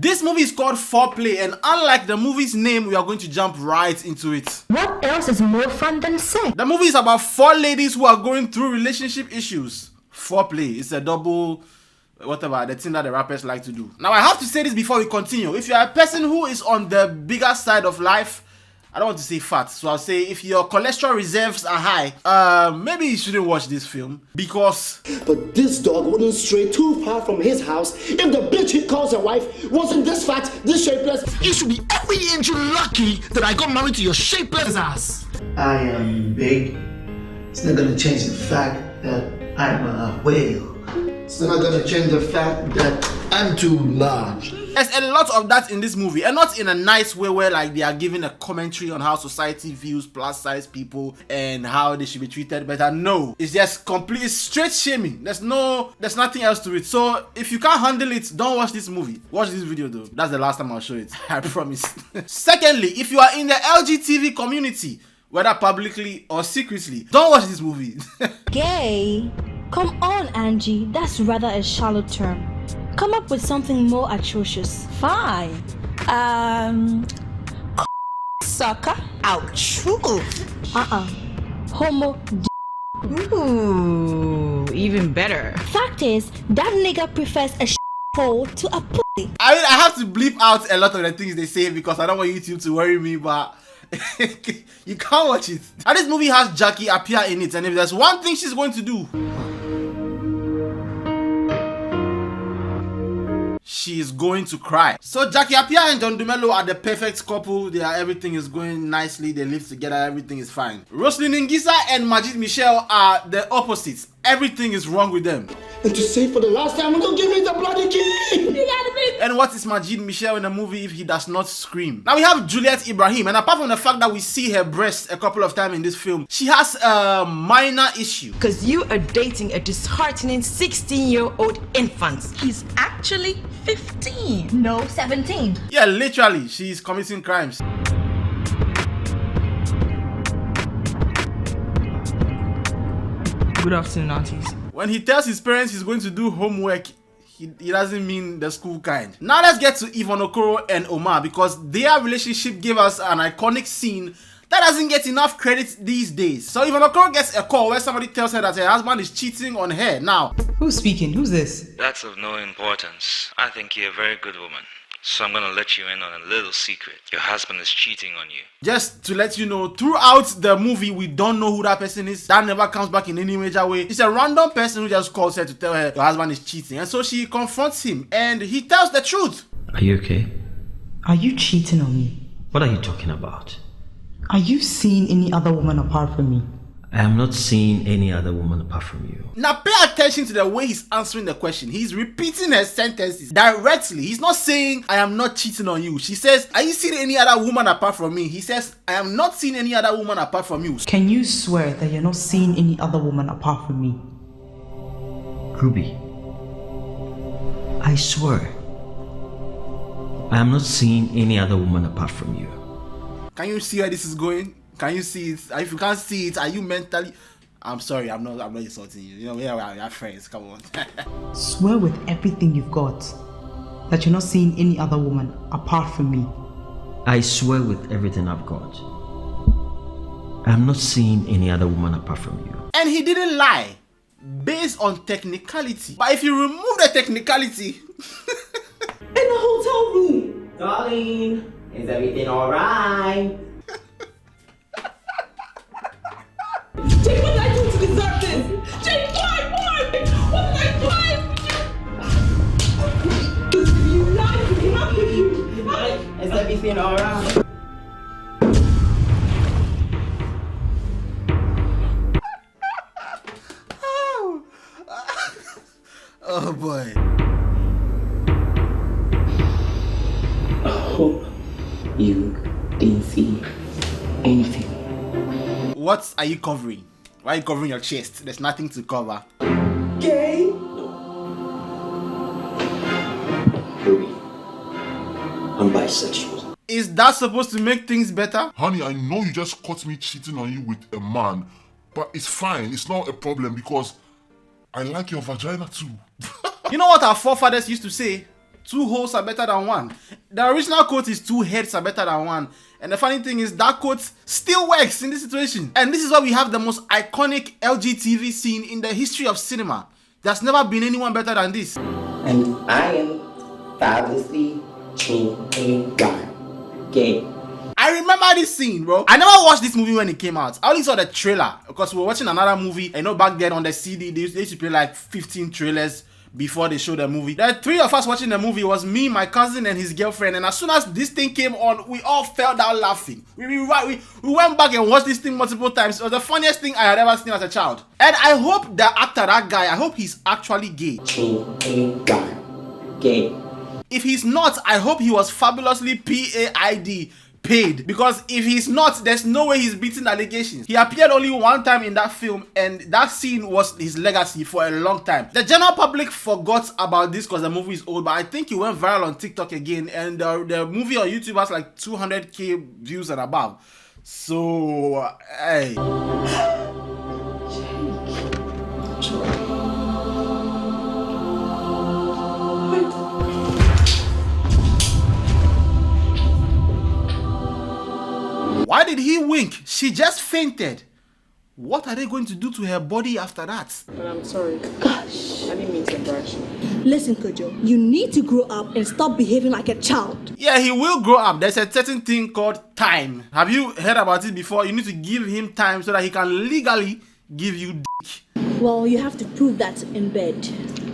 This movie is called Foreplay, and unlike the movie's name, we are going to jump right into it. What else is more fun than sex? The movie is about 4 ladies who are going through relationship issues. Foreplay is a double whatever, the thing that the rappers like to do. Now I have to say this before we continue. If you are a person who is on the bigger side of life, I don't want to say fat, so I'll say if your cholesterol reserves are high, maybe you shouldn't watch this film, because... But this dog wouldn't stray too far from his house if the bitch he calls a wife wasn't this fat, this shapeless. You should be every inch lucky that I got married to your shapeless ass. I am big. It's not gonna change the fact that I'm a whale. It's not gonna change the fact that I'm too large. There's a lot of that in this movie, and not in a nice way where like they are giving a commentary on how society views plus size people and how they should be treated better. No, it's just complete straight shaming. There's nothing else to it. So if you can't handle it, don't watch this movie. Watch this video though. That's the last time I'll show it. I promise. Secondly, if you are in the LGTV community, whether publicly or secretly, don't watch this movie. Gay? Come on, Angie. That's rather a shallow term. Come up with something more atrocious. Fine. Sucker. Ouch. Homo. Ooh, even better. Fact is, that nigga prefers a hole to a pussy. I mean, I have to bleep out a lot of the things they say because I don't want YouTube to worry me, but you can't watch it. And this movie has Jackie Appiah in it, and if there's one thing she's going to do, she is going to cry. So Jackie Appiah and John Dumelo are the perfect couple. Everything is going nicely. They live together. Everything is fine. Roslyn Ngisa and Majid Michel are the opposites. Everything is wrong with them. And to say for the last time, don't give me the bloody key. And what is Majid Michel in the movie if he does not scream? Now we have Juliet Ibrahim, and apart from the fact that we see her breast a couple of times in this film, she has a minor issue. Because you are dating a disheartening 16-year-old infant. He's actually 15. No, 17. Yeah, literally, she's committing crimes. Good afternoon, aunties. When he tells his parents he's going to do homework, he doesn't mean the school kind. Now let's get to Yvonne, Okoro and Omar, because their relationship gave us an iconic scene that doesn't get enough credit these days. So Yvonne Okoro gets a call where somebody tells her that her husband is cheating on her. Now, Who's speaking? Who's this? That's of no importance. I think you're a very good woman. So I'm gonna let you in on a little secret. Your husband is cheating on you. just to let you know, throughout the movie, we don't know who that person is. That never comes back in any major way. It's a random person who just calls her to tell her your husband is cheating. And so she confronts him and he tells the truth. Are you okay? Are you cheating on me? What are you talking about? Are you seeing any other woman apart from me? I am not seeing any other woman apart from you. Now pay attention to the way he's answering the question. He's repeating her sentences directly. He's not saying, I am not cheating on you. She says, are you seeing any other woman apart from me? He says, I am not seeing any other woman apart from you. Can you swear that you're not seeing any other woman apart from me? Ruby, I swear, I am not seeing any other woman apart from you. Can you see where this is going? Can you see it? If you can't see it, are you mentally... I'm sorry, I'm not insulting you. You know, we are friends, come on. Swear with everything you've got that you're not seeing any other woman apart from me. I swear with everything I've got, I am not seeing any other woman apart from you. And he didn't lie, based on technicality. But if you remove the technicality... In the hotel room! Darling, is everything alright? Jake, what did I do to deserve this? Jake, why? What did I do? Listen, you lied to me, how could you? Is everything alright? Oh boy. I hope you didn't see anything. What are you covering? Why are you covering your chest? There's nothing to cover. Gay? Ruby, I'm bisexual. Is that supposed to make things better? Honey, I know you just caught me cheating on you with a man, but it's fine. It's not a problem because I like your vagina too. You know what our forefathers used to say? 2 holes are better than 1. The original quote is 2 heads are better than 1. And the funny thing is that quote still works in this situation. And this is why we have the most iconic LGTV scene in the history of cinema. There's never been anyone better than this. And I am fabulously gay. I remember this scene, bro. I never watched this movie when it came out. I only saw the trailer because we were watching another movie. And back then on the CD, they used to play like 15 trailers before they showed the movie. The 3 of us watching the movie was me, my cousin, and his girlfriend. And as soon as this thing came on, we all fell down laughing. We went back and watched this thing multiple times. It was the funniest thing I had ever seen as a child. And I hope the actor, that guy, I hope he's actually gay. Gay. If he's not, I hope he was fabulously paid, because if he's not, there's no way he's beating allegations. He appeared only one time in that film, and that scene was his legacy for a long time. The general public forgot about this because the movie is old, but I think it went viral on TikTok again, and the movie on YouTube has like 200k views and above. So hey. Why did he wink? She just fainted. What are they going to do to her body after that? But I'm sorry. Gosh. I didn't mean to embarrass you. Listen, Kojo, you need to grow up and stop behaving like a child. Yeah, he will grow up. There's a certain thing called time. Have you heard about it before? You need to give him time so that he can legally give you dick. Well, you have to prove that in bed.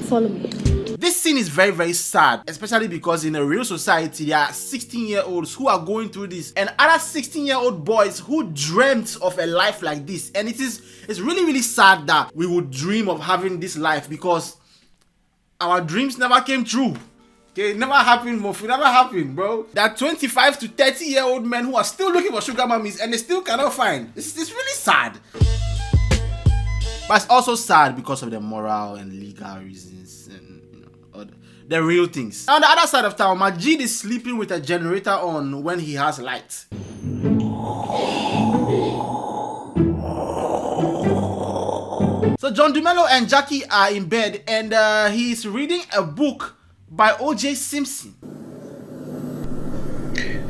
Follow me. This scene is very, very sad, especially because in a real society, there are 16-year-olds who are going through this, and other 16-year-old boys who dreamt of a life like this. And it's really, really sad that we would dream of having this life because our dreams never came true. Okay, it never happened, Mofu. It never happened, bro. There are 25 to 30-year-old men who are still looking for sugar mummies and they still cannot find. It's really sad. But it's also sad because of the moral and legal reasons and the real things. On the other side of town, Majid is sleeping with a generator on when he has light. So John Dumelo and Jackie are in bed and he's reading a book by O.J. Simpson.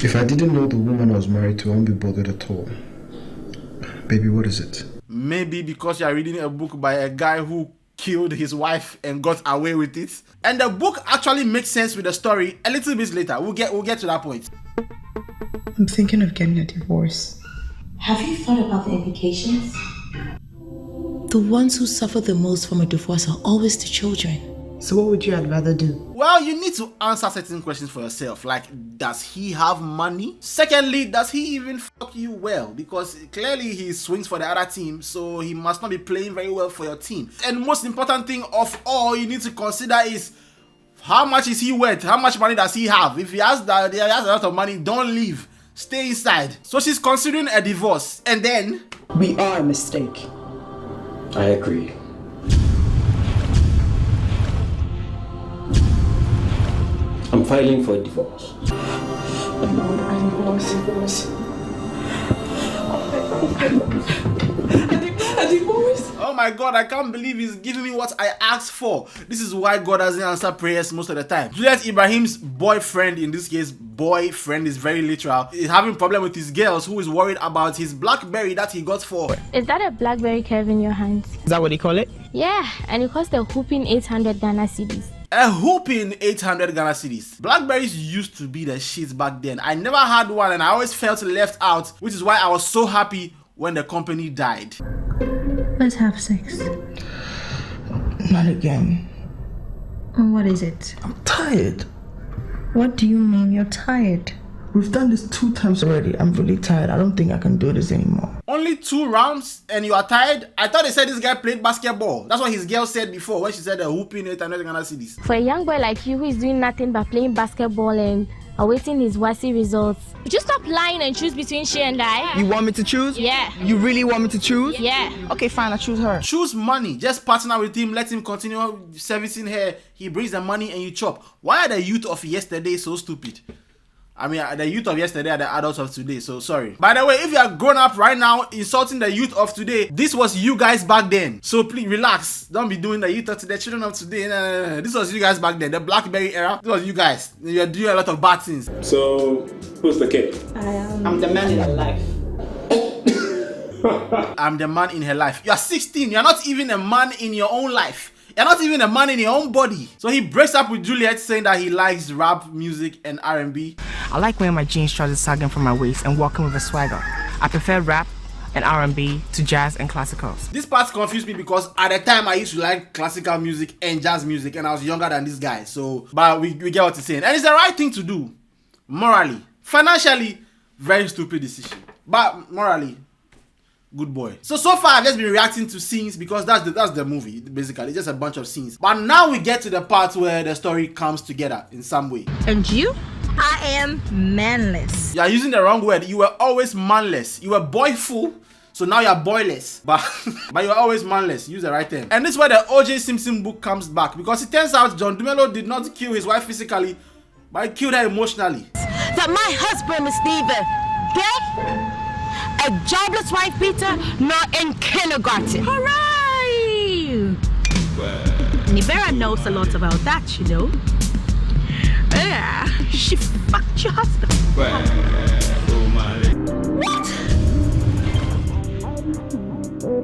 If I didn't know the woman I was married to, I wouldn't be bothered at all. Baby, what is it? Maybe because you are reading a book by a guy who killed his wife and got away with it. And the book actually makes sense with the story a little bit later. We'll get to that point. I'm thinking of getting a divorce. Have you thought about the implications? The ones who suffer the most from a divorce are always the children. So what would you rather do? Well, you need to answer certain questions for yourself. Like, does he have money? Secondly, does he even fuck you well? Because clearly he swings for the other team, so he must not be playing very well for your team. And most important thing of all you need to consider is how much is he worth? How much money does he have? If he has a lot of money, don't leave. Stay inside. So she's considering a divorce. And then... We are a mistake. I agree. I'm filing for a divorce. A divorce? Oh my God, I can't believe he's giving me what I asked for. This is why God doesn't answer prayers most of the time. Juliet Ibrahim's boyfriend, in this case, boyfriend is very literal, is having a problem with his girls who is worried about his Blackberry that he got for. Is that a Blackberry curve in your hands? Is that what they call it? Yeah, and it cost a whooping 800 Ghana cedis. A whooping 800 Ghana cedis. Blackberries used to be the shit back then. I never had one and I always felt left out, which is why I was so happy when the company died. Let's have sex. Not again. What is it? I'm tired. What do you mean you're tired? We've done this 2 times already. I'm really tired. I don't think I can do this anymore. Only 2 rounds and you are tired? I thought they said this guy played basketball. That's what his girl said before when she said the whooping 800 Ghana cedis. For a young boy like you who is doing nothing but playing basketball and awaiting his WASI results, would you stop lying and choose between she and I? You want me to choose? Yeah. You really want me to choose? Yeah. Okay, fine, I choose her. Choose money. Just partner with him. Let him continue servicing her. He brings the money and you chop. Why are the youth of yesterday so stupid? I mean, the youth of yesterday are the adults of today, so sorry. By the way, if you are grown up right now insulting the youth of today, this was you guys back then. So please relax. Don't be doing the youth of today, children of today. No. This was you guys back then. The Blackberry era. This was you guys. You're doing a lot of bad things. So, who's the kid? I'm the man in her life. I'm the man in her life. You're 16. You're not even a man in your own life. You're not even a man in your own body. So he breaks up with Juliet, saying that he likes rap music and R&B. I like wearing my jeans trousers sagging from my waist and walking with a swagger. I prefer rap and R&B to jazz and classicals. This part confused me because at the time I used to like classical music and jazz music, and I was younger than this guy. So, but we get what he's saying. And it's the right thing to do. Morally. Financially, very stupid decision. But morally, good boy. So far I've just been reacting to scenes because that's the movie, basically. It's just a bunch of scenes. But now we get to the part where the story comes together in some way. And you? I am manless. You are using the wrong word. You were always manless. You were boyful, so now you are boyless. But you are always manless. Use the right term. And this is where the O.J. Simpson book comes back, because it turns out John Dumelo did not kill his wife physically, but he killed her emotionally. That my husband is neither gay, a jobless wife beater, nor in kindergarten. Hooray! Nibera knows a lot about that, you know. Yeah, she fucked your husband. What?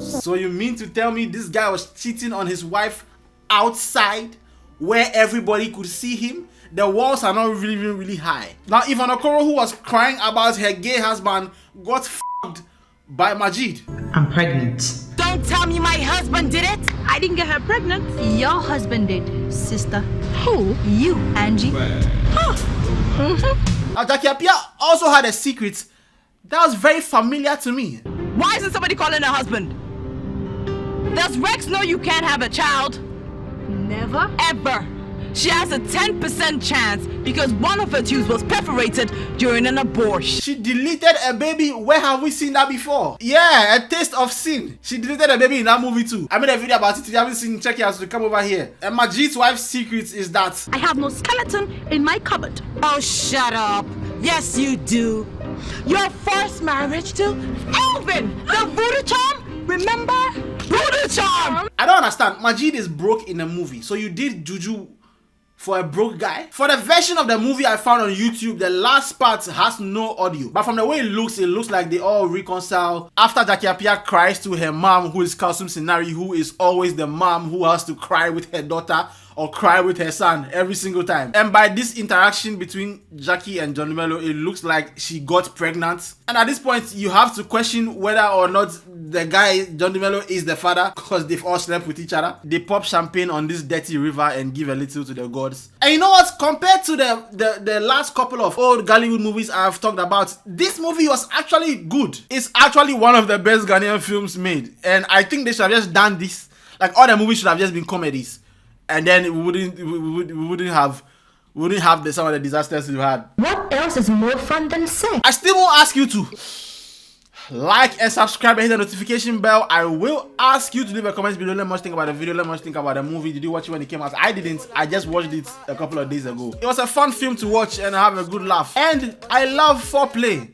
So you mean to tell me this guy was cheating on his wife outside where everybody could see him? The walls are not really high. Now, Yvonne Okoro, who was crying about her gay husband, got f***ed by Majid. I'm pregnant. Don't tell me my husband did it. I didn't get her pregnant. Your husband did, sister. Who? You, Angie. Now, Jackie Appiah also had a secret that was very familiar to me. Why isn't somebody calling her husband? Does Rex know you can't have a child? Never. Ever. She has a 10% chance because one of her tubes was perforated during an abortion. She deleted a baby. Where have we seen that before? Yeah, a taste of sin. She deleted a baby in that movie too. I made a video about it. If you haven't seen, check it out. So come over here. And Majid's wife's secret is that I have no skeleton in my cupboard. Oh, shut up. Yes, you do. Your first marriage to Elvin, the voodoo charm. Remember? Voodoo charm. I don't understand. Majid is broke in a movie. So you did juju for a broke guy? For the version of the movie I found on YouTube, the last part has no audio. But from the way it looks like they all reconcile after Jackie Appiah cries to her mom, who is Kalsum Sinari, who is always the mom who has to cry with her daughter or cry with her son every single time. And by this interaction between Jackie and John Dumelo, it looks like she got pregnant. And at this point, you have to question whether or not the guy, John Dumelo, is the father, because they've all slept with each other. They pop champagne on this dirty river and give a little to the gods. And you know what? Compared to the last couple of old ghallywood movies I've talked about, this movie was actually good. It's actually one of the best Ghanaian films made. And I think they should have just done this. Like, all the movies should have just been comedies. And then we wouldn't have some of the disasters we've had. What else is more fun than sex? I still won't ask you to like and subscribe and hit the notification bell. I will ask you to leave a comment below. Let me think about the video. Let me think about the movie. Did you watch it when it came out? I didn't. I just watched it a couple of days ago. It was a fun film to watch and have a good laugh. And I love foreplay,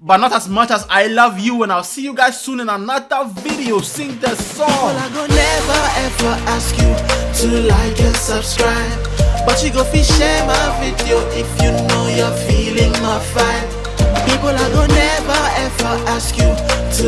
but not as much as I love you. And I'll see you guys soon in another video. Sing the song. Well, I go never ever ask you to like and subscribe, but you go share my video if you know you're feeling my vibe. People, I go never ever ask you to